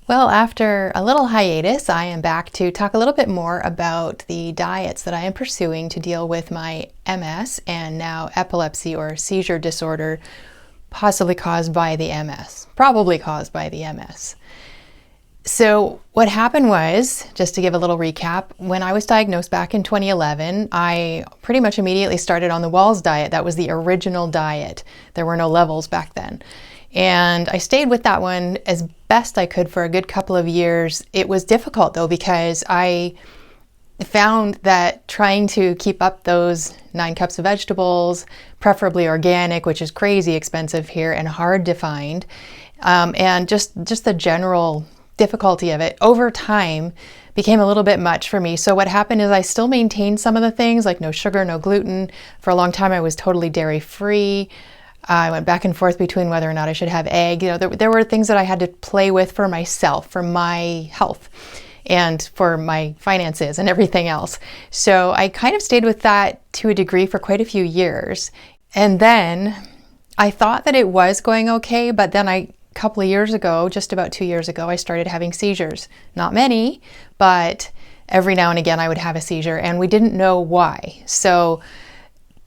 Well, after a little hiatus, I am back to talk a little bit more about the diets that I am pursuing to deal with my MS and now epilepsy or seizure disorder, possibly caused by the MS, probably caused by the MS. So what happened was, just to give a little recap, when I was diagnosed back in 2011, I pretty much immediately started on the Wahls diet. That was the original diet. There were no levels back then. And I stayed with that one as best I could for a good couple of years. It was difficult though, because I found that trying to keep up those 9 cups of vegetables, preferably organic, which is crazy expensive here and hard to find, and just the general difficulty of it over time became a little bit much for me. So what happened is I still maintained some of the things like no sugar, no gluten. For a long time I was totally dairy free. I went back and forth between whether or not I should have egg. There were things that I had to play with for myself, for my health, and for my finances and everything else. So I kind of stayed with that to a degree for quite a few years. And then I thought that it was going okay, but then a couple of years ago, just about 2 years ago, I started having seizures. Not many, but every now and again I would have a seizure, and we didn't know why. So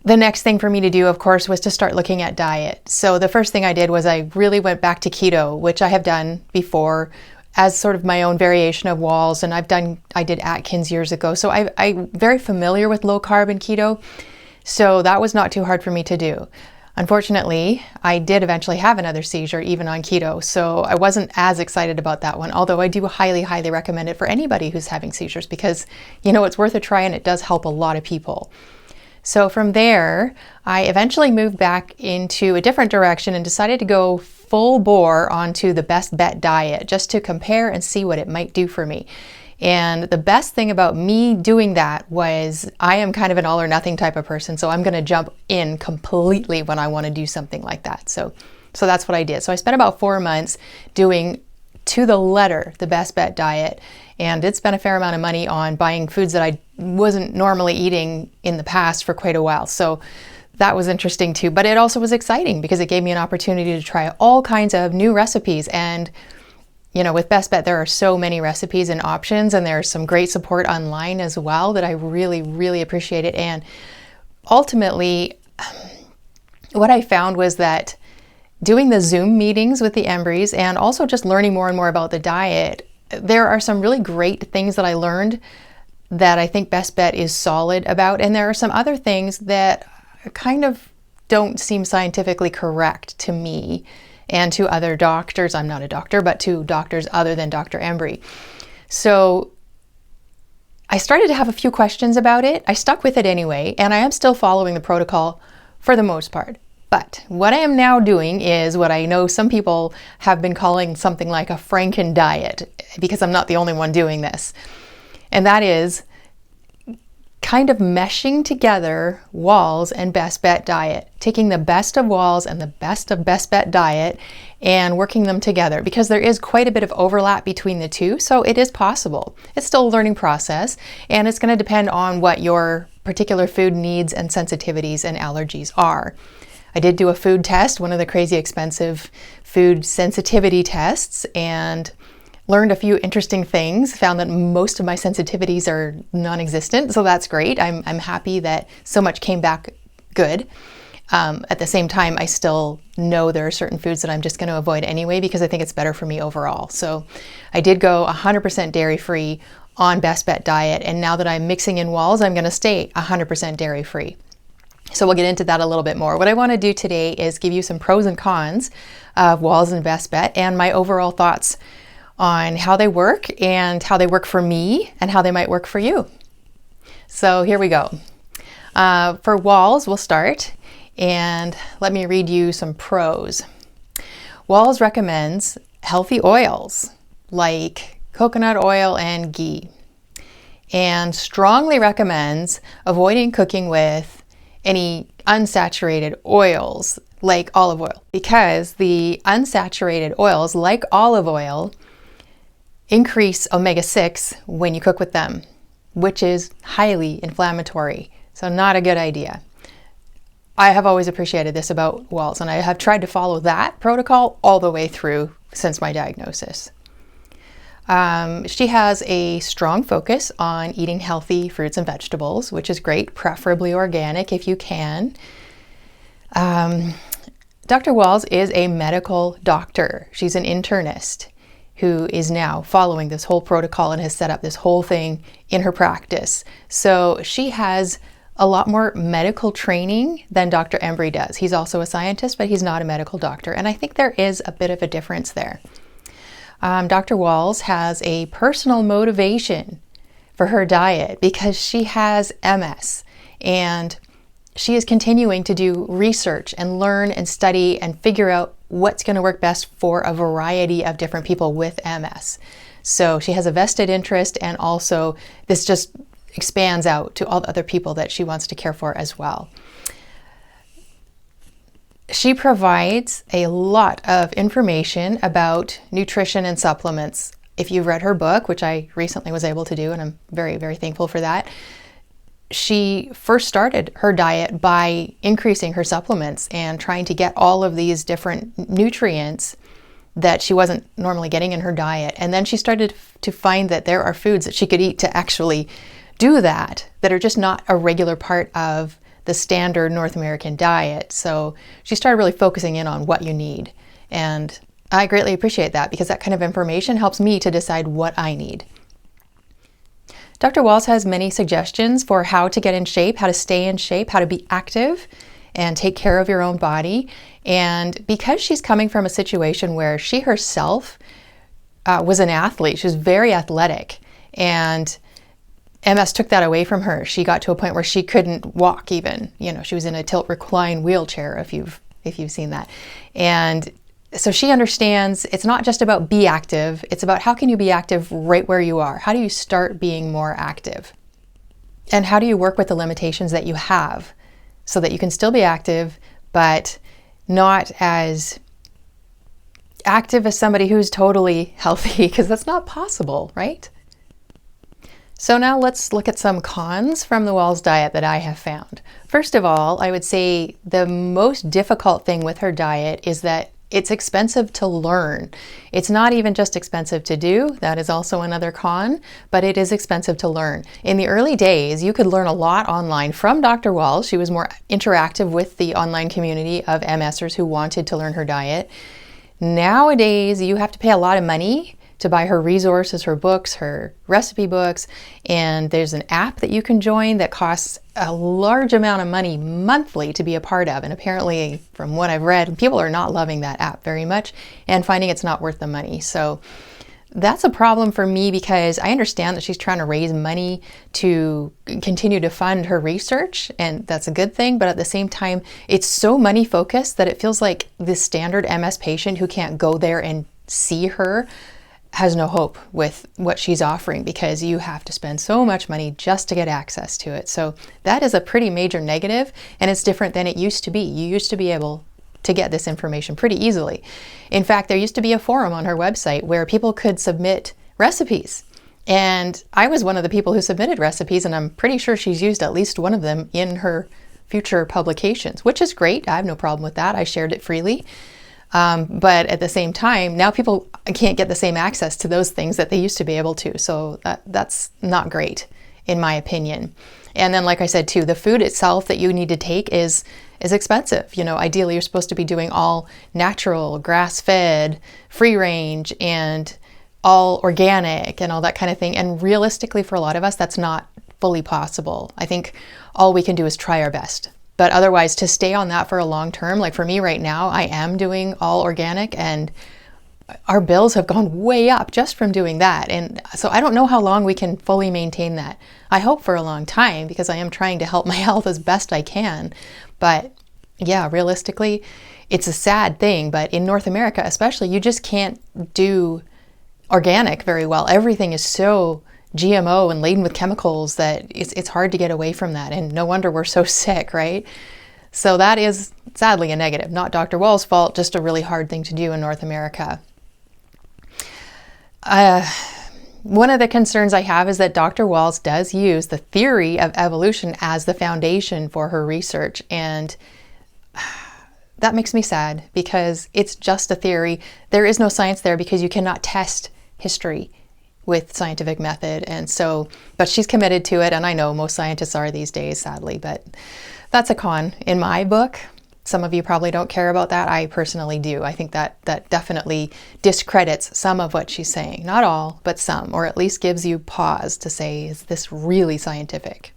the next thing for me to do, of course, was to start looking at diet. So the first thing I did was I really went back to keto, which I have done before as sort of my own variation of Wahls, and I did Atkins years ago. So I'm very familiar with low carb and keto. So that was not too hard for me to do. Unfortunately, I did eventually have another seizure even on keto. So I wasn't as excited about that one, although I do highly, highly recommend it for anybody who's having seizures because, it's worth a try and it does help a lot of people. So from there, I eventually moved back into a different direction and decided to go full bore onto the Best Bet diet just to compare and see what it might do for me. And the best thing about me doing that was I am kind of an all or nothing type of person, so I'm going to jump in completely when I want to do something like that. So that's what I did. So I spent about 4 months doing to the letter the Best Bet diet, and did spend a fair amount of money on buying foods that I wasn't normally eating in the past for quite a while. So that was interesting too, but it also was exciting because it gave me an opportunity to try all kinds of new recipes. And with Best Bet, there are so many recipes and options, and there's some great support online as well that I really, really appreciated. And ultimately, what I found was that doing the Zoom meetings with the Embries and also just learning more and more about the diet, there are some really great things that I learned that I think Best Bet is solid about. And there are some other things that kind of don't seem scientifically correct to me and to other doctors. I'm not a doctor, but to doctors other than Dr. Embry. So I started to have a few questions about it. I stuck with it anyway, and I am still following the protocol for the most part. But what I am now doing is what I know some people have been calling something like a Frankendiet, because I'm not the only one doing this. And that is kind of meshing together Wahls and Best Bet diet, taking the best of Wahls and the best of Best Bet diet and working them together, because there is quite a bit of overlap between the two. So it is possible. It's still a learning process, and it's going to depend on what your particular food needs and sensitivities and allergies are. I did do a food test, one of the crazy expensive food sensitivity tests, and learned a few interesting things, found that most of my sensitivities are non-existent, so that's great. I'm happy that so much came back good. At the same time, I still know there are certain foods that I'm just going to avoid anyway because I think it's better for me overall. So I did go 100% dairy-free on Best Bet diet, and now that I'm mixing in Wahls, I'm going to stay 100% dairy-free. So we'll get into that a little bit more. What I want to do today is give you some pros and cons of Wahls and Best Bet and my overall thoughts on how they work and how they work for me and how they might work for you. So here we go. For Wahls, we'll start, and let me read you some pros. Wahls recommends healthy oils like coconut oil and ghee, and strongly recommends avoiding cooking with any unsaturated oils like olive oil, because the unsaturated oils like olive oil increase omega-6 when you cook with them, which is highly inflammatory. So not a good idea. I have always appreciated this about Wahls, and I have tried to follow that protocol all the way through since my diagnosis. She has a strong focus on eating healthy fruits and vegetables, which is great, preferably organic if you can. Dr. Wahls is a medical doctor. She's an internist who is now following this whole protocol and has set up this whole thing in her practice. So she has a lot more medical training than Dr. Embry does. He's also a scientist, but he's not a medical doctor. And I think there is a bit of a difference there. Dr. Wahls has a personal motivation for her diet because she has MS, and she is continuing to do research and learn and study and figure out what's going to work best for a variety of different people with MS. So she has a vested interest, and also this just expands out to all the other people that she wants to care for as well. She provides a lot of information about nutrition and supplements. If you've read her book, which I recently was able to do, and I'm very, very thankful for that, she first started her diet by increasing her supplements and trying to get all of these different nutrients that she wasn't normally getting in her diet. And then she started to find that there are foods that she could eat to actually do that are just not a regular part of the standard North American diet. So she started really focusing in on what you need. And I greatly appreciate that because that kind of information helps me to decide what I need. Dr. Wahls has many suggestions for how to get in shape, how to stay in shape, how to be active and take care of your own body. And because she's coming from a situation where she herself was an athlete, she was very athletic, and MS took that away from her. She got to a point where she couldn't walk even. She was in a tilt recline wheelchair, if you've seen that. And so she understands it's not just about be active, it's about how can you be active right where you are? How do you start being more active? And how do you work with the limitations that you have so that you can still be active, but not as active as somebody who's totally healthy, because that's not possible, right? So now let's look at some cons from the Wahls diet that I have found. First of all, I would say the most difficult thing with her diet is that it's expensive to learn. It's not even just expensive to do, that is also another con, but it is expensive to learn. In the early days, you could learn a lot online from Dr. Wahls. She was more interactive with the online community of MSers who wanted to learn her diet. Nowadays, you have to pay a lot of money to buy her resources, her books, her recipe books, and there's an app that you can join that costs a large amount of money monthly to be a part of. And apparently, from what I've read, people are not loving that app very much and finding it's not worth the money. So that's a problem for me because I understand that she's trying to raise money to continue to fund her research, and that's a good thing, but at the same time, it's so money focused that it feels like the standard MS patient who can't go there and see her has no hope with what she's offering because you have to spend so much money just to get access to it. So that is a pretty major negative, and it's different than it used to be. You used to be able to get this information pretty easily. In fact, there used to be a forum on her website where people could submit recipes. And I was one of the people who submitted recipes, and I'm pretty sure she's used at least one of them in her future publications, which is great. I have no problem with that. I shared it freely. But at the same time, now people can't get the same access to those things that they used to be able to. So that's not great, in my opinion. And then, like I said, too, the food itself that you need to take is expensive. Ideally, you're supposed to be doing all natural, grass-fed, free-range, and all organic and all that kind of thing. And realistically, for a lot of us, that's not fully possible. I think all we can do is try our best. But otherwise, to stay on that for a long term, like for me right now, I am doing all organic, and our bills have gone way up just from doing that. And so I don't know how long we can fully maintain that. I hope for a long time because I am trying to help my health as best I can. But yeah, realistically, it's a sad thing. But in North America especially, you just can't do organic very well. Everything is so GMO and laden with chemicals that it's hard to get away from that, and no wonder we're so sick, right? So that is sadly a negative, not Dr. Wahls' fault, just a really hard thing to do in North America. One of the concerns I have is that Dr. Wahls does use the theory of evolution as the foundation for her research, and that makes me sad because it's just a theory. There is no science there because you cannot test history. with scientific method. And so, but she's committed to it, and I know most scientists are these days, sadly, but that's a con in my book. Some of you probably don't care about that. I personally do. I think that definitely discredits some of what she's saying. Not all, but some, or at least gives you pause to say, is this really scientific?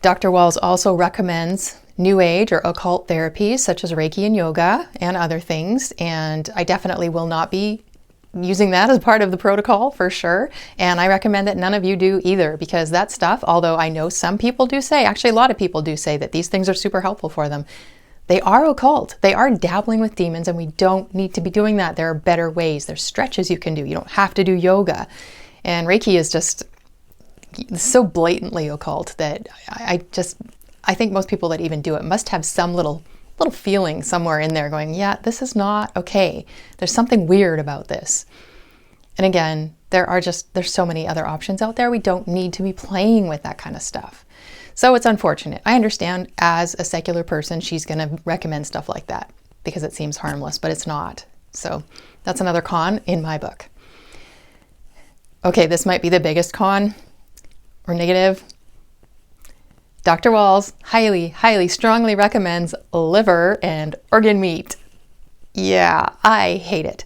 Dr. Wahls also recommends New Age or occult therapies such as Reiki and yoga and other things. And I definitely will not be using that as part of the protocol for sure. And I recommend that none of you do either, because that stuff, although I know some people do say, actually a lot of people do say that these things are super helpful for them, they are occult. They are dabbling with demons, and we don't need to be doing that. There are better ways. There's stretches you can do. You don't have to do yoga. And Reiki is just so blatantly occult that I think most people that even do it must have some little feeling somewhere in there going, yeah, this is not okay. There's something weird about this. And again, there's so many other options out there. We don't need to be playing with that kind of stuff. So it's unfortunate. I understand as a secular person, she's going to recommend stuff like that because it seems harmless, but it's not. So that's another con in my book. Okay, this might be the biggest con or negative. Dr. Wahls highly, highly, strongly recommends liver and organ meat. Yeah, I hate it.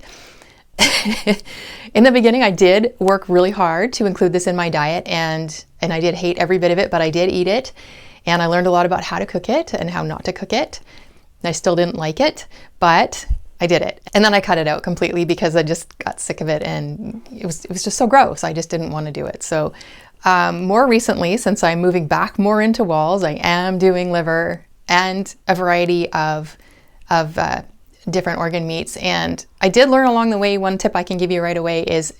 In the beginning, I did work really hard to include this in my diet, and I did hate every bit of it, but I did eat it. And I learned a lot about how to cook it and how not to cook it. I still didn't like it, but I did it. And then I cut it out completely because I just got sick of it, and it was just so gross. I just didn't want to do it. So more recently, since I'm moving back more into Wahls, I am doing liver and a variety of different organ meats. And I did learn along the way, one tip I can give you right away is,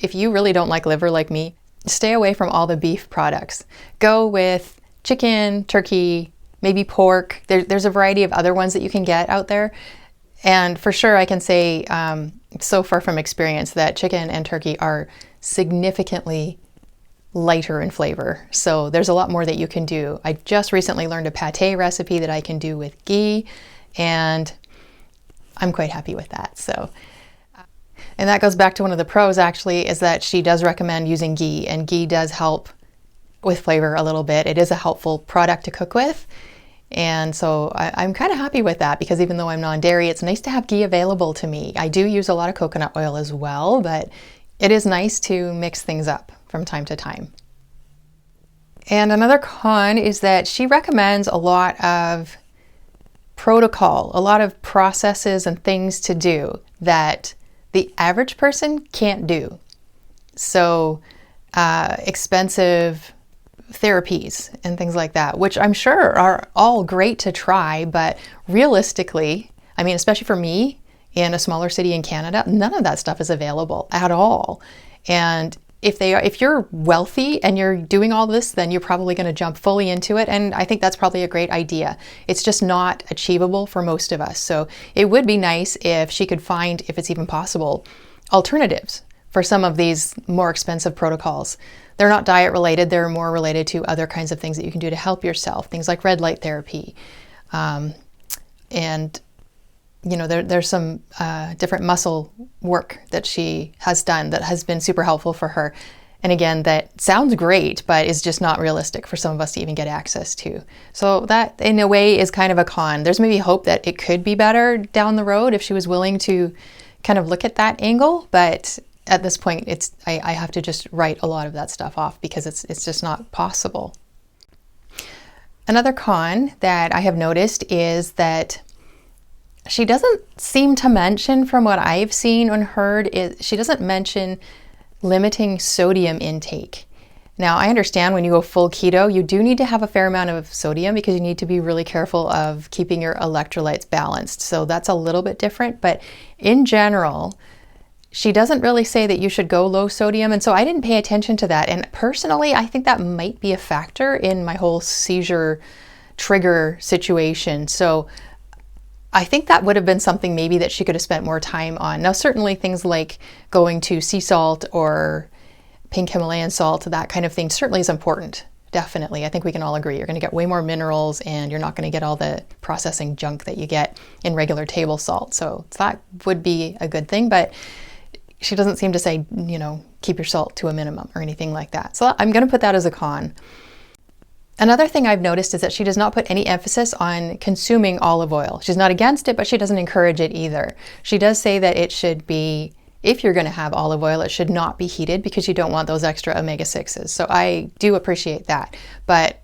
if you really don't like liver like me, stay away from all the beef products. Go with chicken, turkey, maybe pork. There's a variety of other ones that you can get out there. And for sure, I can say so far from experience that chicken and turkey are significantly lighter in flavor. So there's a lot more that you can do. I just recently learned a pate recipe that I can do with ghee, and I'm quite happy with that. So, and that goes back to one of the pros actually, is that she does recommend using ghee, and ghee does help with flavor a little bit. It is a helpful product to cook with. And so I'm kind of happy with that, because even though I'm non-dairy, it's nice to have ghee available to me. I do use a lot of coconut oil as well, but it is nice to mix things up from time to time. And another con is that she recommends a lot of protocol, a lot of processes and things to do that the average person can't do. So expensive therapies and things like that, which I'm sure are all great to try, but realistically, I mean, especially for me in a smaller city in Canada, none of that stuff is available at all. And if you're wealthy and you're doing all this, then you're probably going to jump fully into it. And I think that's probably a great idea. It's just not achievable for most of us. So it would be nice if she could find, if it's even possible, alternatives for some of these more expensive protocols. They're not diet related. They're more related to other kinds of things that you can do to help yourself. Things like red light therapy. And you know, there's some different muscle work that she has done that has been super helpful for her. And again, that sounds great, but is just not realistic for some of us to even get access to. So that, in a way, is kind of a con. There's maybe hope that it could be better down the road if she was willing to kind of look at that angle. But at this point, I have to just write a lot of that stuff off because it's just not possible. Another con that I have noticed is that she doesn't seem to mention, from what I've seen and heard, she doesn't mention limiting sodium intake. Now, I understand when you go full keto, you do need to have a fair amount of sodium because you need to be really careful of keeping your electrolytes balanced. So that's a little bit different. But in general, she doesn't really say that you should go low sodium. And so I didn't pay attention to that. And personally, I think that might be a factor in my whole seizure trigger situation. So I think that would have been something maybe that she could have spent more time on. Now, certainly things like going to sea salt or pink Himalayan salt, that kind of thing certainly is important. Definitely. I think we can all agree. You're going to get way more minerals and you're not going to get all the processing junk that you get in regular table salt. So that would be a good thing. But she doesn't seem to say, keep your salt to a minimum or anything like that. So I'm going to put that as a con. Another thing I've noticed is that she does not put any emphasis on consuming olive oil. She's not against it, but she doesn't encourage it either. She does say that it should be, if you're going to have olive oil, it should not be heated because you don't want those extra omega-6s. So I do appreciate that. But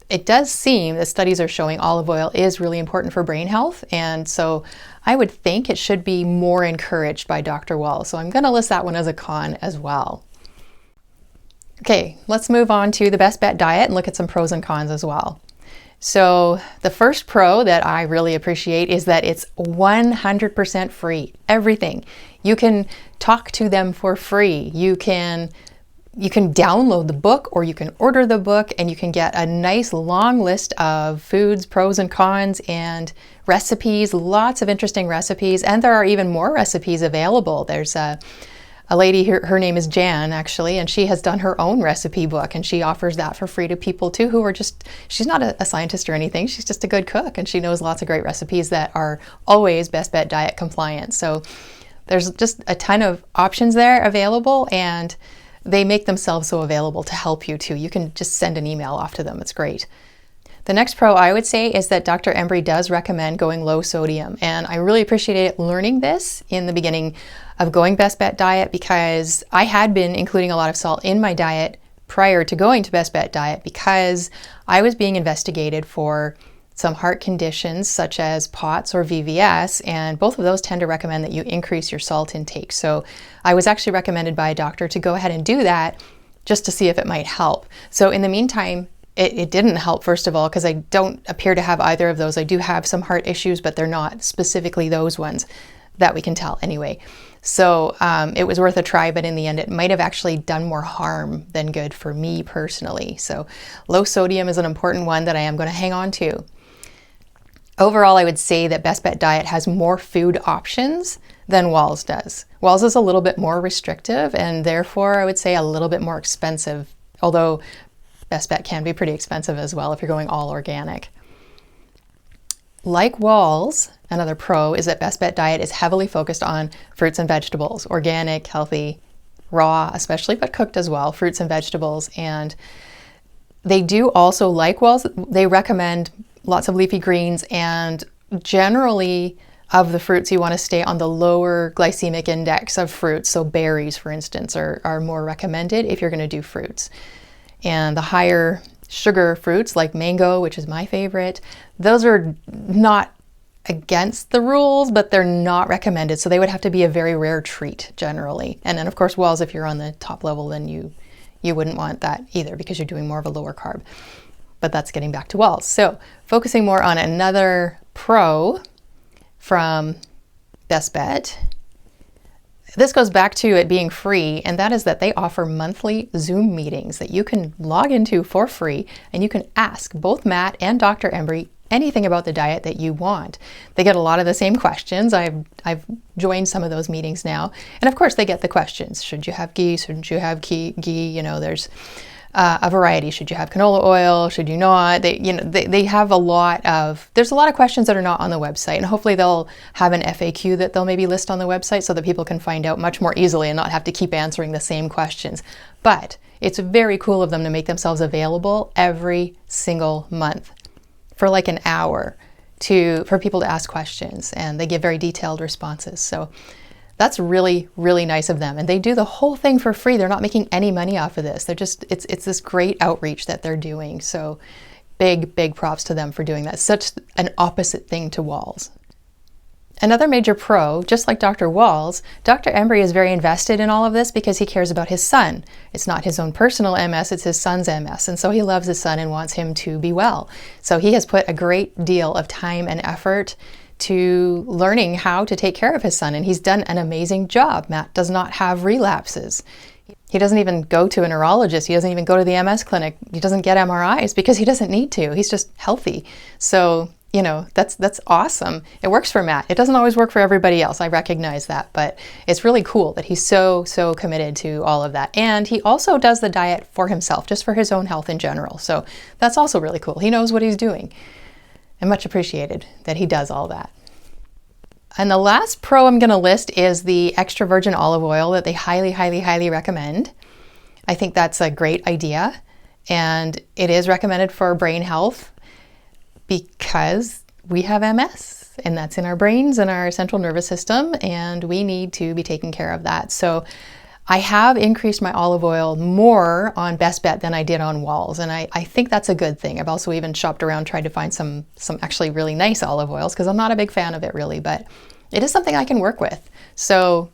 it does seem that studies are showing olive oil is really important for brain health. And so I would think it should be more encouraged by Dr. Wahls. So I'm going to list that one as a con as well. Okay, let's move on to the Best Bet diet and look at some pros and cons as well. So the first pro that I really appreciate is that it's 100% free, everything. You can talk to them for free. You can download the book, or you can order the book, and you can get a nice long list of foods, pros and cons, and recipes, lots of interesting recipes. And there are even more recipes available. There's a lady, her name is Jan actually, and she has done her own recipe book, and she offers that for free to people too who are just, she's not a scientist or anything, she's just a good cook, and she knows lots of great recipes that are always Best Bet diet compliant. So there's just a ton of options there available, and they make themselves so available to help you too. You can just send an email off to them, it's great. The next pro I would say is that Dr. Embry does recommend going low sodium, and I really appreciated learning this in the beginning of going Best Bet diet, because I had been including a lot of salt in my diet prior to going to Best Bet diet because I was being investigated for some heart conditions such as POTS or VVS, and both of those tend to recommend that you increase your salt intake. So I was actually recommended by a doctor to go ahead and do that just to see if it might help. So in the meantime, it didn't help, first of all, because I don't appear to have either of those. I do have some heart issues, but they're not specifically those ones that we can tell anyway. So it was worth a try, but in the end, it might have actually done more harm than good for me personally. So low sodium is an important one that I am going to hang on to. Overall, I would say that Best Bet diet has more food options than Wahls does. Wahls is a little bit more restrictive, and therefore I would say a little bit more expensive, although Best Bet can be pretty expensive as well if you're going all organic. Like Wahls, another pro is that Best Bet diet is heavily focused on fruits and vegetables, organic, healthy, raw especially, but cooked as well, fruits and vegetables. And they do also, like Wahls, they recommend lots of leafy greens, and generally of the fruits you want to stay on the lower glycemic index of fruits. So berries, for instance, are more recommended if you're going to do fruits. And the higher sugar fruits like mango, which is my favorite, those are not against the rules, but they're not recommended. So they would have to be a very rare treat generally. And then of course Wahls, if you're on the top level, then you wouldn't want that either because you're doing more of a lower carb. But that's getting back to Wahls. So focusing more on another pro from Best Bet. This goes back to it being free, and that is that they offer monthly Zoom meetings that you can log into for free, and you can ask both Matt and Dr. Embry anything about the diet that you want. They get a lot of the same questions. I've joined some of those meetings now, and of course they get the questions. Should you have ghee? Shouldn't you have ghee? There's a variety. Should you have canola oil? Should you not? They have a lot of, there's a lot of questions that are not on the website, and hopefully they'll have an FAQ that they'll maybe list on the website so that people can find out much more easily and not have to keep answering the same questions. But it's very cool of them to make themselves available every single month for like an hour for people to ask questions, and they give very detailed responses. So that's really, really nice of them. And they do the whole thing for free. They're not making any money off of this. They're just, it's this great outreach that they're doing. So big, big props to them for doing that. Such an opposite thing to Wahls. Another major pro, just like Dr. Wahls, Dr. Embry is very invested in all of this because he cares about his son. It's not his own personal MS, it's his son's MS. And so he loves his son and wants him to be well. So he has put a great deal of time and effort to learning how to take care of his son, and he's done an amazing job. Matt does not have relapses. He doesn't even go to a neurologist. He doesn't even go to the MS clinic. He doesn't get MRIs because he doesn't need to. He's just healthy. So, that's awesome. It works for Matt. It doesn't always work for everybody else. I recognize that, but it's really cool that he's so committed to all of that. And he also does the diet for himself, just for his own health in general. So that's also really cool. He knows what he's doing. And much appreciated that he does all that. And the last pro I'm going to list is the extra virgin olive oil that they highly, highly, highly recommend. I think that's a great idea, and it is recommended for brain health because we have MS, and that's in our brains and our central nervous system, and we need to be taking care of that. So I have increased my olive oil more on Best Bet than I did on Wahls, and I think that's a good thing. I've also even shopped around, tried to find some actually really nice olive oils because I'm not a big fan of it really, but it is something I can work with. So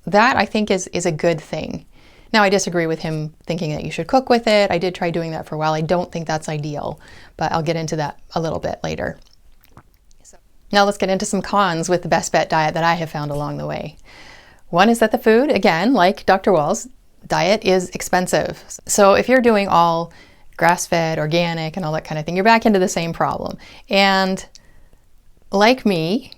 that I think is a good thing. Now, I disagree with him thinking that you should cook with it. I did try doing that for a while. I don't think that's ideal, but I'll get into that a little bit later. Now let's get into some cons with the Best Bet diet that I have found along the way. One is that the food, again, like Dr. Wahls' diet, is expensive. So if you're doing all grass-fed, organic, and all that kind of thing, you're back into the same problem. And like me,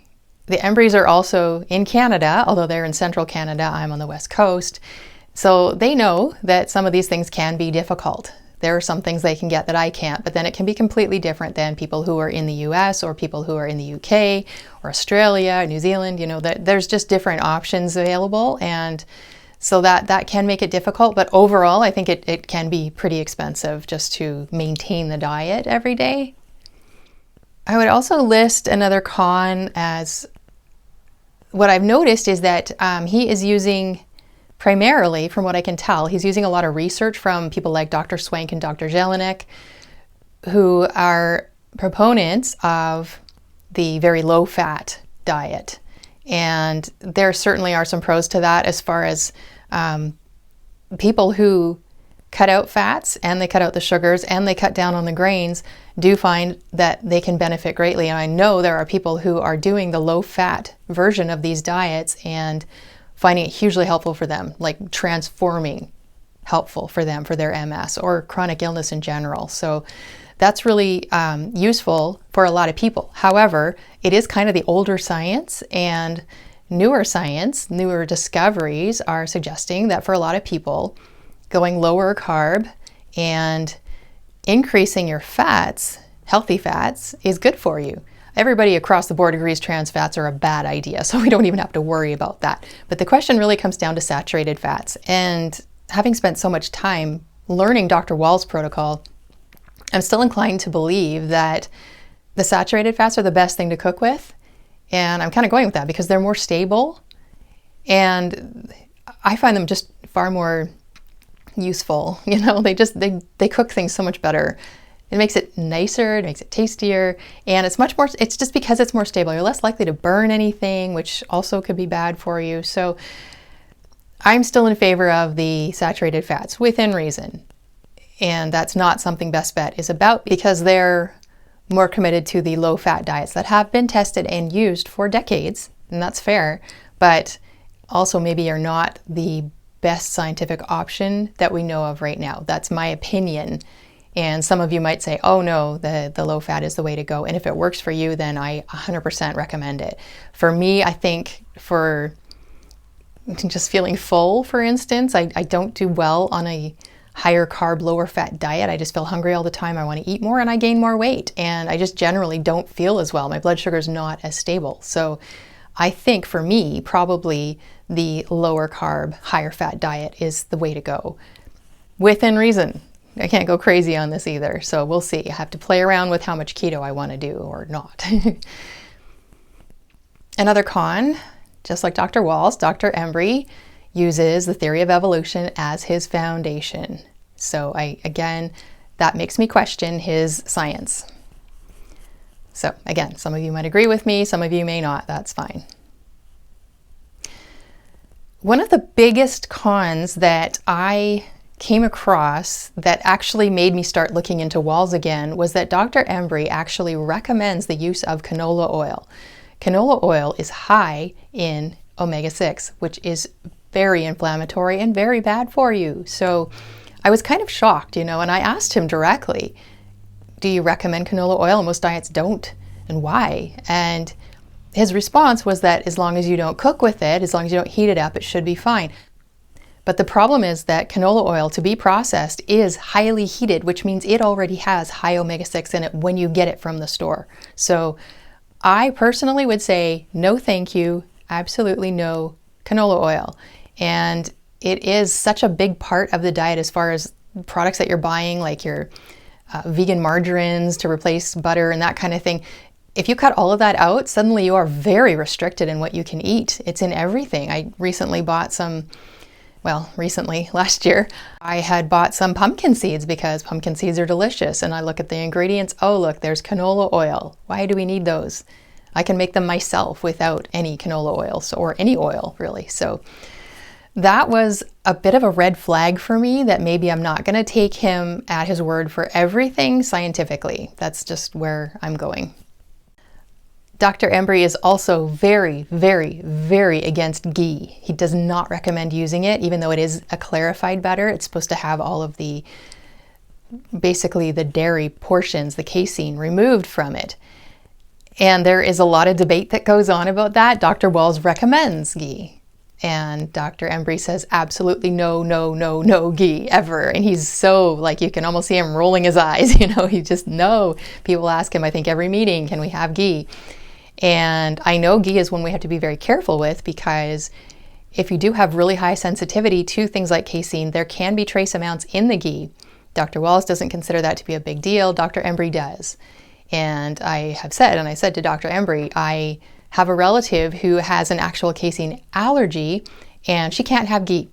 the Embreys are also in Canada, although they're in central Canada, I'm on the west coast. So they know that some of these things can be difficult. There are some things they can get that I can't, but then it can be completely different than people who are in the US or people who are in the UK or Australia, New Zealand. You know, there's just different options available, and so that can make it difficult. But overall, I think it can be pretty expensive just to maintain the diet every day. I would also list another con as what I've noticed is that he is using, primarily, from what I can tell, he's using a lot of research from people like Dr. Swank and Dr. Jelinek, who are proponents of the very low-fat diet. And there certainly are some pros to that as far as people who cut out fats and they cut out the sugars and they cut down on the grains do find that they can benefit greatly. And I know there are people who are doing the low-fat version of these diets and finding it hugely helpful for them, like transforming helpful for them for their MS or chronic illness in general. So that's really useful for a lot of people. However, it is kind of the older science, and newer science, newer discoveries are suggesting that for a lot of people, going lower carb and increasing your fats, healthy fats, is good for you. Everybody across the board agrees trans fats are a bad idea, so we don't even have to worry about that. But the question really comes down to saturated fats. And having spent so much time learning Dr. Wahls' protocol, I'm still inclined to believe that the saturated fats are the best thing to cook with. And I'm kind of going with that because they're more stable, and I find them just far more useful. You know, they cook things so much better. It makes it nicer, it makes it tastier, and it's just because it's more stable. You're less likely to burn anything, which also could be bad for you. So I'm still in favor of the saturated fats within reason. And that's not something Best Bet is about because they're more committed to the low-fat diets that have been tested and used for decades, and that's fair, but also maybe are not the best scientific option that we know of right now. That's my opinion. And some of you might say, oh no, the low fat is the way to go. And if it works for you, then I 100% recommend it. For me, I think for just feeling full, for instance, I don't do well on a higher carb, lower fat diet. I just feel hungry all the time. I want to eat more and I gain more weight. And I just generally don't feel as well. My blood sugar is not as stable. So I think for me, probably the lower carb, higher fat diet is the way to go. Within reason. I can't go crazy on this either, so we'll see. I have to play around with how much keto I want to do or not. Another con, just like Dr. Wahls, Dr. Embrey uses the theory of evolution as his foundation. So again, that makes me question his science. So again, some of you might agree with me, some of you may not, that's fine. One of the biggest cons that I came across that actually made me start looking into Wahls again was that Dr. Embrey actually recommends the use of canola oil. Canola oil is high in omega-6, which is very inflammatory and very bad for you. So I was kind of shocked, and I asked him directly, do you recommend canola oil? And most diets don't, and why? And his response was that as long as you don't cook with it, as long as you don't heat it up, it should be fine. But the problem is that canola oil, to be processed, is highly heated, which means it already has high omega-6 in it when you get it from the store. So I personally would say no thank you, absolutely no canola oil. And it is such a big part of the diet as far as products that you're buying, like your vegan margarines to replace butter and that kind of thing. If you cut all of that out, suddenly you are very restricted in what you can eat. It's in everything. I recently bought last year, I had bought some pumpkin seeds because pumpkin seeds are delicious. And I look at the ingredients, oh look, there's canola oil. Why do we need those? I can make them myself without any canola oil, or any oil really. So that was a bit of a red flag for me that maybe I'm not going to take him at his word for everything scientifically. That's just where I'm going. Dr. Embry is also very, very, very against ghee. He does not recommend using it, even though it is a clarified butter. It's supposed to have all of basically the dairy portions, the casein, removed from it. And there is a lot of debate that goes on about that. Dr. Wahls recommends ghee. And Dr. Embry says absolutely no, no, no, no ghee ever. And he's so, like, you can almost see him rolling his eyes, he just, no. People ask him, I think every meeting, can we have ghee? And I know ghee is one we have to be very careful with, because if you do have really high sensitivity to things like casein, there can be trace amounts in the ghee. Dr. Wahls doesn't consider that to be a big deal. Dr. Embry does. And I said to Dr. Embry, I have a relative who has an actual casein allergy and she can't have ghee.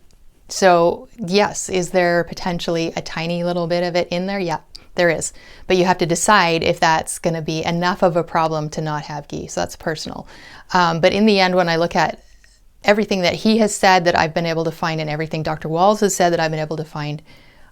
So yes, is there potentially a tiny little bit of it in there? Yeah, there is. But you have to decide if that's going to be enough of a problem to not have ghee. So that's personal. But in the end, when I look at everything that he has said that I've been able to find and everything Dr. Wahls has said that I've been able to find,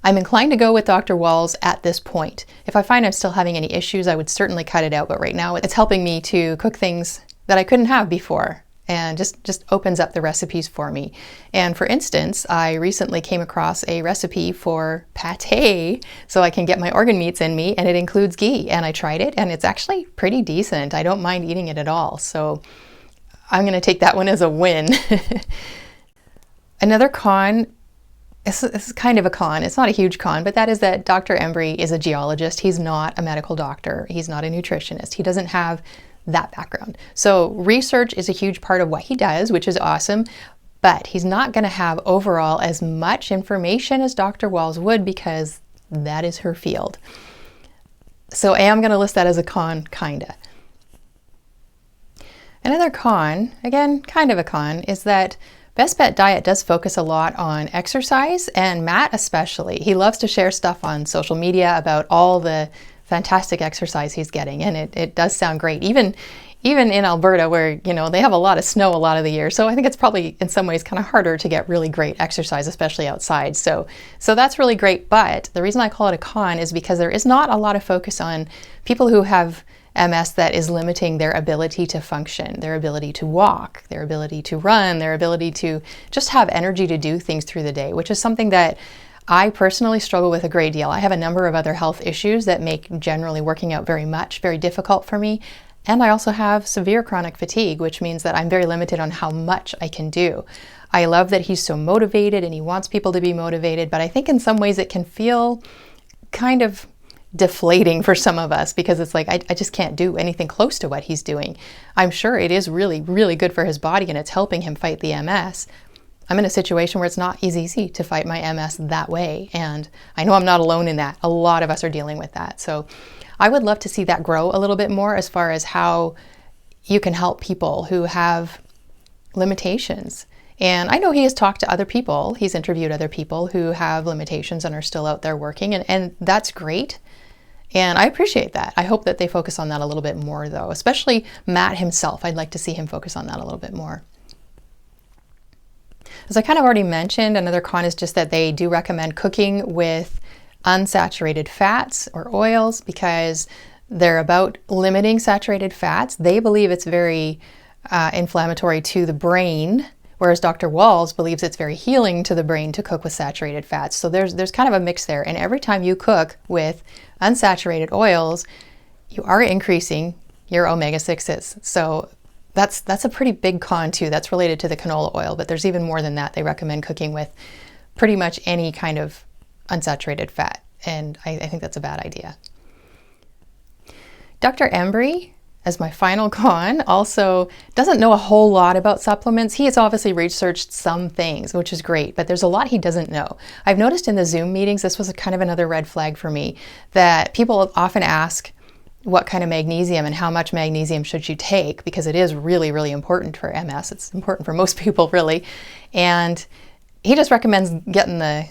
I'm inclined to go with Dr. Wahls at this point. If I find I'm still having any issues, I would certainly cut it out. But right now it's helping me to cook things that I couldn't have before, and just opens up the recipes for me. And for instance, I recently came across a recipe for pate so I can get my organ meats in me, and it includes ghee. And I tried it and it's actually pretty decent. I don't mind eating it at all. So I'm going to take that one as a win. Another con, this is kind of a con, it's not a huge con, but that is that Dr. Embry is a geologist. He's not a medical doctor. He's not a nutritionist. He doesn't have that background. So research is a huge part of what he does, which is awesome, but he's not going to have overall as much information as Dr. Wahls would, because that is her field. So I am going to list that as a con, kinda. Another con, again, kind of a con, is that Best Bet Diet does focus a lot on exercise, and Matt especially. He loves to share stuff on social media about all the fantastic exercise he's getting, and it does sound great. Even in Alberta, where they have a lot of snow a lot of the year, so I think it's probably in some ways kind of harder to get really great exercise, especially outside. So that's really great. But the reason I call it a con is because there is not a lot of focus on people who have MS that is limiting their ability to function, their ability to walk, their ability to run, their ability to just have energy to do things through the day, which is something that I personally struggle with a great deal. I have a number of other health issues that make generally working out very difficult for me. And I also have severe chronic fatigue, which means that I'm very limited on how much I can do. I love that he's so motivated and he wants people to be motivated, but I think in some ways it can feel kind of deflating for some of us, because it's like, I just can't do anything close to what he's doing. I'm sure it is really, really good for his body and it's helping him fight the MS. I'm in a situation where it's not easy to fight my MS that way. And I know I'm not alone in that. A lot of us are dealing with that. So I would love to see that grow a little bit more as far as how you can help people who have limitations. And I know he has talked to other people. He's interviewed other people who have limitations and are still out there working. And that's great. And I appreciate that. I hope that they focus on that a little bit more, though, especially Matt himself. I'd like to see him focus on that a little bit more. As I kind of already mentioned, another con is just that they do recommend cooking with unsaturated fats or oils, because they're about limiting saturated fats. They believe it's very inflammatory to the brain, whereas Dr. Wahls believes it's very healing to the brain to cook with saturated fats. So there's kind of a mix there. And every time you cook with unsaturated oils, you are increasing your omega-6s. So that's a pretty big con too. That's related to the canola oil, but there's even more than that. They recommend cooking with pretty much any kind of unsaturated fat, and I think that's a bad idea. Dr. Embry, as my final con, also doesn't know a whole lot about supplements. He has obviously researched some things, which is great, but there's a lot he doesn't know. I've noticed in the Zoom meetings, this was kind of another red flag for me, that people often ask what kind of magnesium and how much magnesium should you take, because it is really, really important for MS. It's important for most people, really. And he just recommends getting the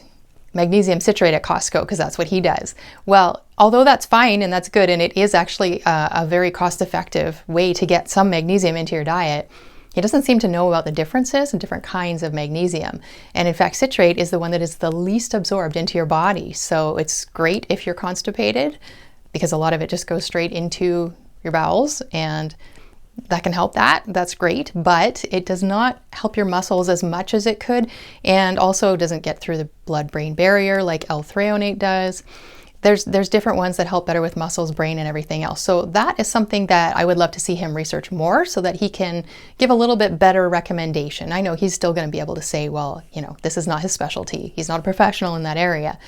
magnesium citrate at Costco because that's what he does. Well, although that's fine and that's good, and it is actually a very cost-effective way to get some magnesium into your diet, he doesn't seem to know about the differences in different kinds of magnesium. And in fact, citrate is the one that is the least absorbed into your body. So it's great if you're constipated because a lot of it just goes straight into your bowels, and that can help that. That's great, but it does not help your muscles as much as it could, and also doesn't get through the blood-brain barrier like L-threonate does. There's different ones that help better with muscles, brain, and everything else. So that is something that I would love to see him research more so that he can give a little bit better recommendation. I know he's still going to be able to say, well, this is not his specialty. He's not a professional in that area.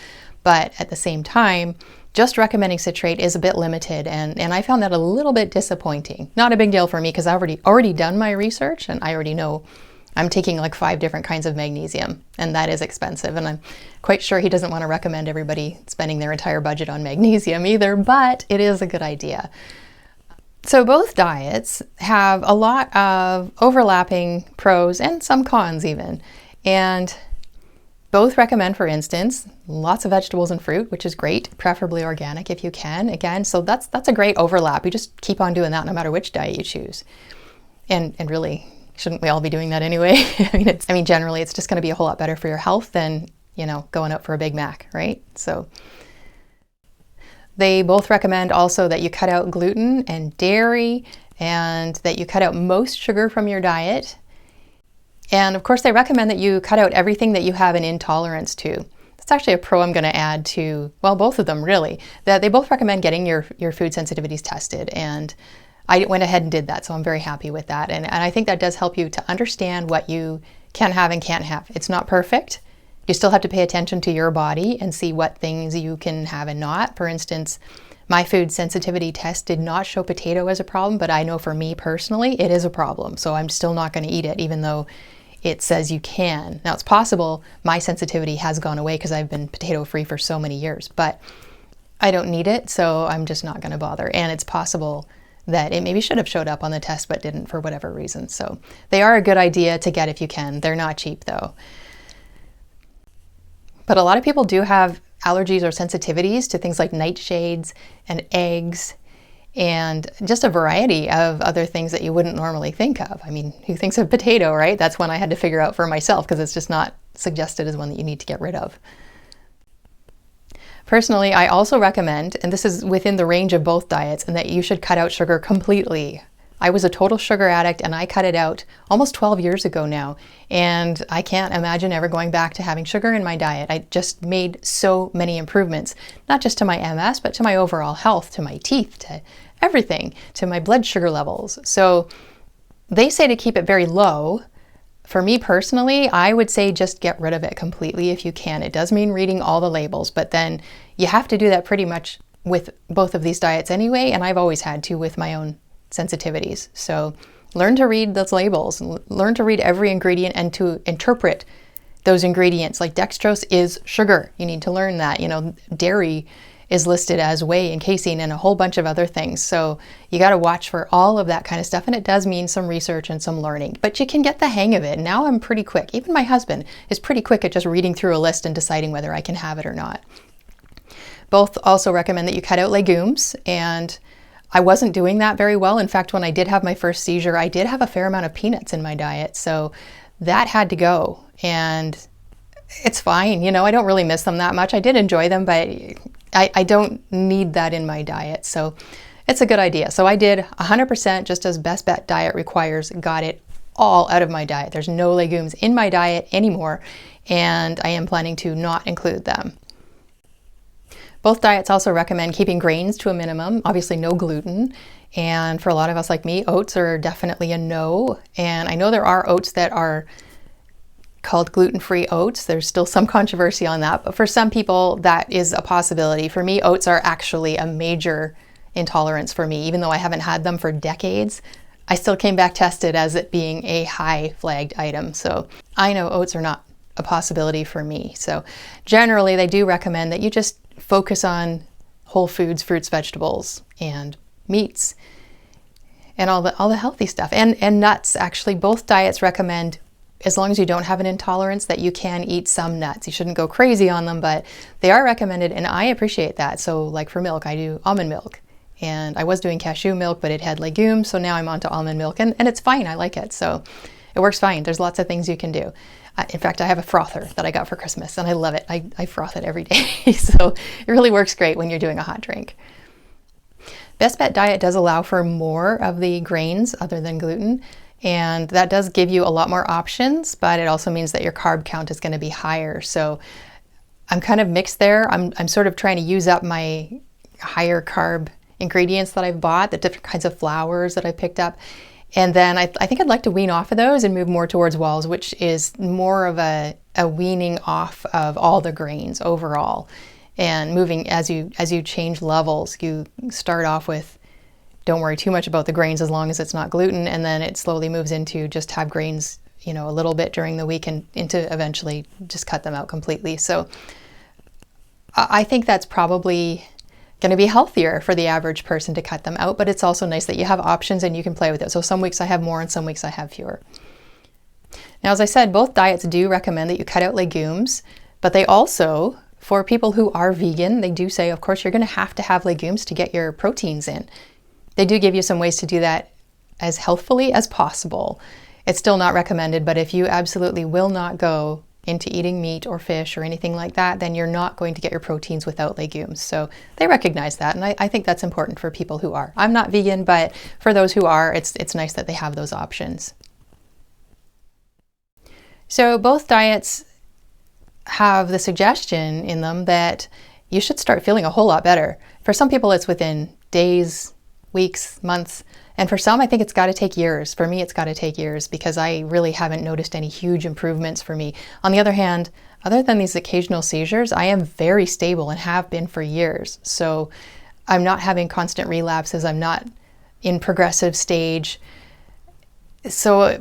But at the same time, just recommending citrate is a bit limited, and I found that a little bit disappointing. Not a big deal for me because I've already done my research, and I already know I'm taking like 5 different kinds of magnesium, and that is expensive, and I'm quite sure he doesn't want to recommend everybody spending their entire budget on magnesium either, but it is a good idea. So both diets have a lot of overlapping pros and some cons even, and both recommend, for instance, lots of vegetables and fruit, which is great, preferably organic if you can. Again, so that's a great overlap. You just keep on doing that no matter which diet you choose. And really, shouldn't we all be doing that anyway? I mean, generally, it's just going to be a whole lot better for your health than, going out for a Big Mac, right? So they both recommend also that you cut out gluten and dairy, and that you cut out most sugar from your diet. And of course, they recommend that you cut out everything that you have an intolerance to. That's actually a pro I'm going to add to, well, both of them really, that they both recommend getting your food sensitivities tested. And I went ahead and did that, so I'm very happy with that. And I think that does help you to understand what you can have and can't have. It's not perfect. You still have to pay attention to your body and see what things you can have and not. For instance, my food sensitivity test did not show potato as a problem, but I know for me personally, it is a problem. So I'm still not going to eat it, even though it says you can. Now, it's possible my sensitivity has gone away because I've been potato-free for so many years, but I don't need it, so I'm just not going to bother. And it's possible that it maybe should have showed up on the test but didn't for whatever reason. So they are a good idea to get if you can. They're not cheap, though. But a lot of people do have allergies or sensitivities to things like nightshades and eggs, and just a variety of other things that you wouldn't normally think of. I mean, who thinks of potato, right? That's one I had to figure out for myself because it's just not suggested as one that you need to get rid of. Personally, I also recommend, and this is within the range of both diets, and that you should cut out sugar completely. I was a total sugar addict and I cut it out almost 12 years ago now, and I can't imagine ever going back to having sugar in my diet. I just made so many improvements, not just to my MS, but to my overall health, to my teeth, to everything, to my blood sugar levels. So they say to keep it very low. For me personally, I would say just get rid of it completely if you can. It does mean reading all the labels, but then you have to do that pretty much with both of these diets anyway, and I've always had to with my own sensitivities. So learn to read those labels, learn to read every ingredient and to interpret those ingredients. Like dextrose is sugar. You need to learn that. Dairy is listed as whey and casein and a whole bunch of other things. So you got to watch for all of that kind of stuff. And it does mean some research and some learning, but you can get the hang of it. Now I'm pretty quick. Even my husband is pretty quick at just reading through a list and deciding whether I can have it or not. Both also recommend that you cut out legumes, and I wasn't doing that very well. In fact, when I did have my first seizure, I did have a fair amount of peanuts in my diet. So that had to go, and it's fine. I don't really miss them that much. I did enjoy them, but I don't need that in my diet. So it's a good idea. So I did 100% just as Best Bet diet requires, got it all out of my diet. There's no legumes in my diet anymore, and I am planning to not include them. Both diets also recommend keeping grains to a minimum, obviously no gluten. And for a lot of us like me, oats are definitely a no. And I know there are oats that are called gluten-free oats. There's still some controversy on that, but for some people that is a possibility. For me, oats are actually a major intolerance for me. Even though I haven't had them for decades, I still came back tested as it being a high flagged item. So I know oats are not a possibility for me. So generally they do recommend that you just focus on whole foods, fruits, vegetables, and meats, and all the healthy stuff, and nuts. Actually, both diets recommend, as long as you don't have an intolerance, that you can eat some nuts. You shouldn't go crazy on them, but they are recommended, and I appreciate that. So like for milk, I do almond milk, and I was doing cashew milk, but it had legumes, so now I'm on to almond milk, and it's fine. I like it, so it works fine. There's lots of things you can do. In fact, I have a frother that I got for Christmas, and I love it. I froth it every day, so it really works great when you're doing a hot drink. Best Bet diet does allow for more of the grains other than gluten, and that does give you a lot more options, but it also means that your carb count is going to be higher. So I'm kind of mixed there. I'm sort of trying to use up my higher carb ingredients that I've bought, the different kinds of flours that I picked up. And then I think I'd like to wean off of those and move more towards Wahls, which is more of a weaning off of all the grains overall. And moving as you change levels, you start off with, don't worry too much about the grains as long as it's not gluten, and then it slowly moves into just have grains, a little bit during the week, and into eventually just cut them out completely. So I think that's probably going to be healthier for the average person to cut them out, but it's also nice that you have options and you can play with it. So some weeks I have more and some weeks I have fewer. Now, as I said, both diets do recommend that you cut out legumes, but they also, for people who are vegan, they do say, of course, you're going to have legumes to get your proteins in. They do give you some ways to do that as healthfully as possible. It's still not recommended, but if you absolutely will not go into eating meat or fish or anything like that, then you're not going to get your proteins without legumes. So they recognize that, and I think that's important for people who are. I'm not vegan, but for those who are, it's nice that they have those options. So both diets have the suggestion in them that you should start feeling a whole lot better. For some people, it's within days, weeks, months, and for some, I think it's got to take years. For me, it's got to take years because I really haven't noticed any huge improvements for me. On the other hand, other than these occasional seizures, I am very stable and have been for years. So I'm not having constant relapses. I'm not in progressive stage. So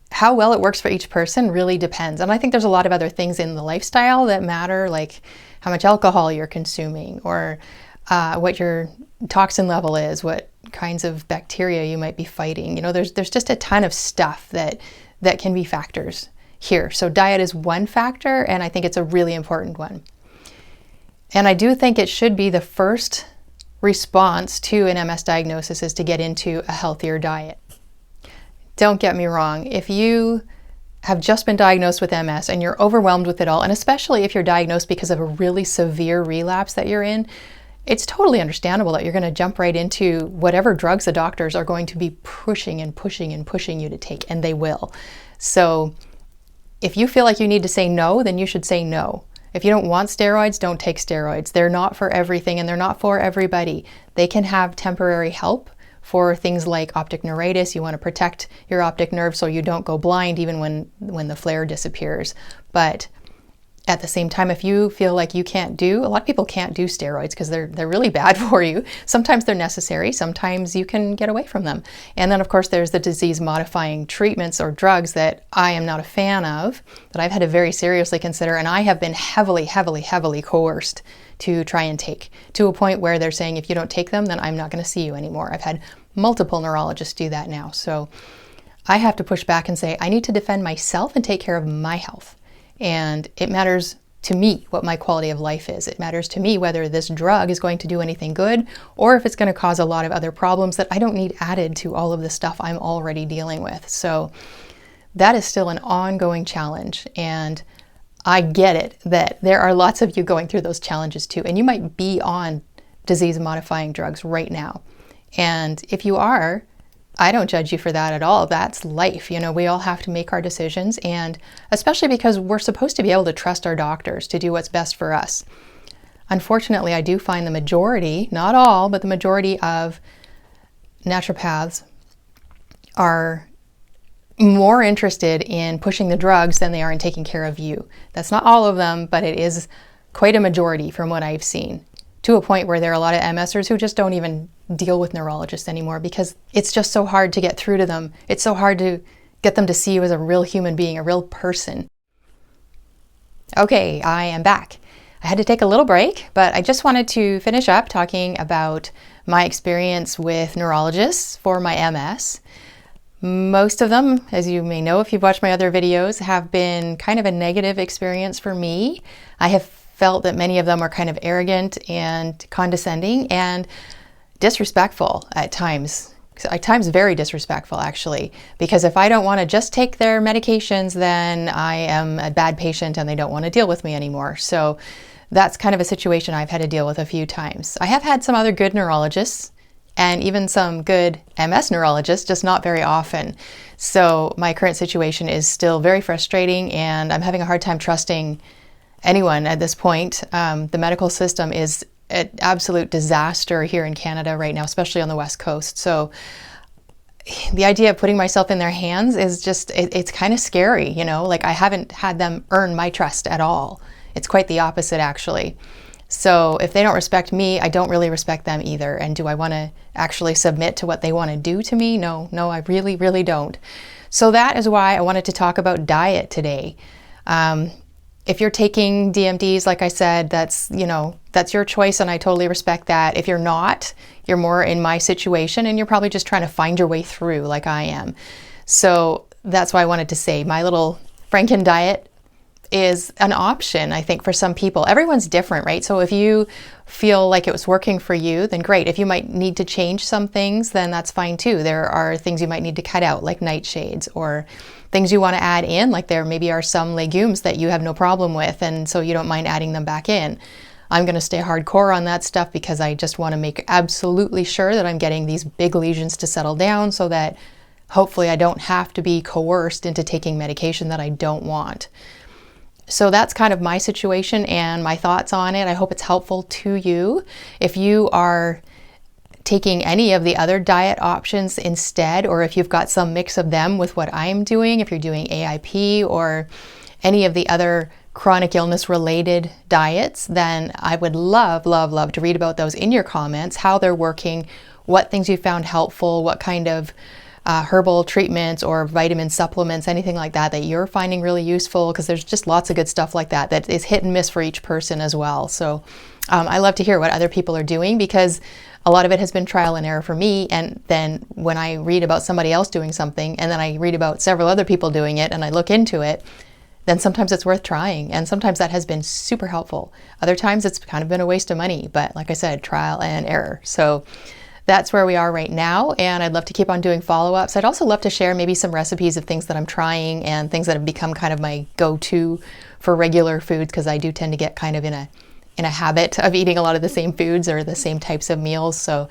how well it works for each person really depends. And I think there's a lot of other things in the lifestyle that matter, like how much alcohol you're consuming, or what your toxin level is, what kinds of bacteria you might be fighting. There's just a ton of stuff that can be factors here. So diet is one factor, and I think it's a really important one. And I do think it should be the first response to an MS diagnosis is to get into a healthier diet. Don't get me wrong. If you have just been diagnosed with MS and you're overwhelmed with it all, and especially if you're diagnosed because of a really severe relapse that you're in, it's totally understandable that you're going to jump right into whatever drugs the doctors are going to be pushing and pushing and pushing you to take, and they will. So if you feel like you need to say no, then you should say no. If you don't want steroids, don't take steroids. They're not for everything, and they're not for everybody. They can have temporary help for things like optic neuritis. You want to protect your optic nerve so you don't go blind even when the flare disappears. But at the same time, if you feel like you can't do, a lot of people can't do steroids because they're really bad for you. Sometimes they're necessary, sometimes you can get away from them. And then of course there's the disease modifying treatments or drugs that I am not a fan of, that I've had to very seriously consider, and I have been heavily coerced to try and take, to a point where they're saying if you don't take them, then I'm not going to see you anymore. I've had multiple neurologists do that now. So I have to push back and say I need to defend myself and take care of my health. And it matters to me what my quality of life is. It matters to me whether this drug is going to do anything good or if it's going to cause a lot of other problems that I don't need added to all of the stuff I'm already dealing with. So that is still an ongoing challenge. And I get it that there are lots of you going through those challenges too. And you might be on disease modifying drugs right now. And if you are, I don't judge you for that at all. That's life. We all have to make our decisions, and especially because we're supposed to be able to trust our doctors to do what's best for us. Unfortunately, I do find the majority, not all, but the majority of naturopaths are more interested in pushing the drugs than they are in taking care of you. That's not all of them, but it is quite a majority from what I've seen. to a point where there are a lot of MSers who just don't even deal with neurologists anymore because it's just so hard to get through to them. It's so hard to get them to see you as a real human being, a real person. Okay, I am back. I had to take a little break, but I just wanted to finish up talking about my experience with neurologists for my MS. Most of them, as you may know if you've watched my other videos, have been kind of a negative experience for me. I have felt that many of them are kind of arrogant and condescending and disrespectful at times. At times very disrespectful, actually, because if I don't want to just take their medications, then I am a bad patient and they don't want to deal with me anymore. So that's kind of a situation I've had to deal with a few times. I have had some other good neurologists and even some good MS neurologists, just not very often. So my current situation is still very frustrating and I'm having a hard time trusting anyone at this point. The medical system is an absolute disaster here in Canada right now, especially on the West Coast. So the idea of putting myself in their hands is just, it's kind of scary, you know, like I haven't had them earn my trust at all. It's quite the opposite, actually. So if they don't respect me, I don't really respect them either. And do I want to actually submit to what they want to do to me? No, I really, really don't. So that is why I wanted to talk about diet today. If you're taking DMDs, like I said, that's your choice and I totally respect that. If you're not, you're more in my situation and you're probably just trying to find your way through like I am. So that's why I wanted to say my little Frankendiet is an option, I think, for some people. Everyone's different, right? So if you feel like it was working for you, then great. If you might need to change some things, then that's fine too. There are things you might need to cut out, like nightshades, or things you want to add in, like there maybe are some legumes that you have no problem with, and so you don't mind adding them back in. I'm going to stay hardcore on that stuff because I just want to make absolutely sure that I'm getting these big lesions to settle down so that hopefully I don't have to be coerced into taking medication that I don't want. So that's kind of my situation and my thoughts on it. I hope it's helpful to you. If you are taking any of the other diet options instead, or if you've got some mix of them with what I'm doing, if you're doing AIP or any of the other chronic illness related diets, then I would love, love, love to read about those in your comments, how they're working, what things you found helpful, what kind of herbal treatments or vitamin supplements, anything like that you're finding really useful, because there's just lots of good stuff like that is hit and miss for each person as well. So I love to hear what other people are doing, because a lot of it has been trial and error for me. And then when I read about somebody else doing something and then I read about several other people doing it and I look into it, then sometimes it's worth trying. And sometimes that has been super helpful. Other times it's kind of been a waste of money, but like I said, trial and error. So that's where we are right now, and I'd love to keep on doing follow-ups. I'd also love to share maybe some recipes of things that I'm trying and things that have become kind of my go-to for regular foods, because I do tend to get kind of in a habit of eating a lot of the same foods or the same types of meals. So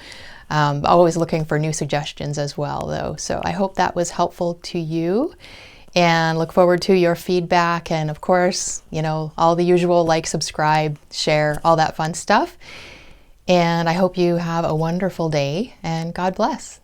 always looking for new suggestions as well, though. So I hope that was helpful to you, and look forward to your feedback. And of course, all the usual, like, subscribe, share, all that fun stuff. And I hope you have a wonderful day, and God bless.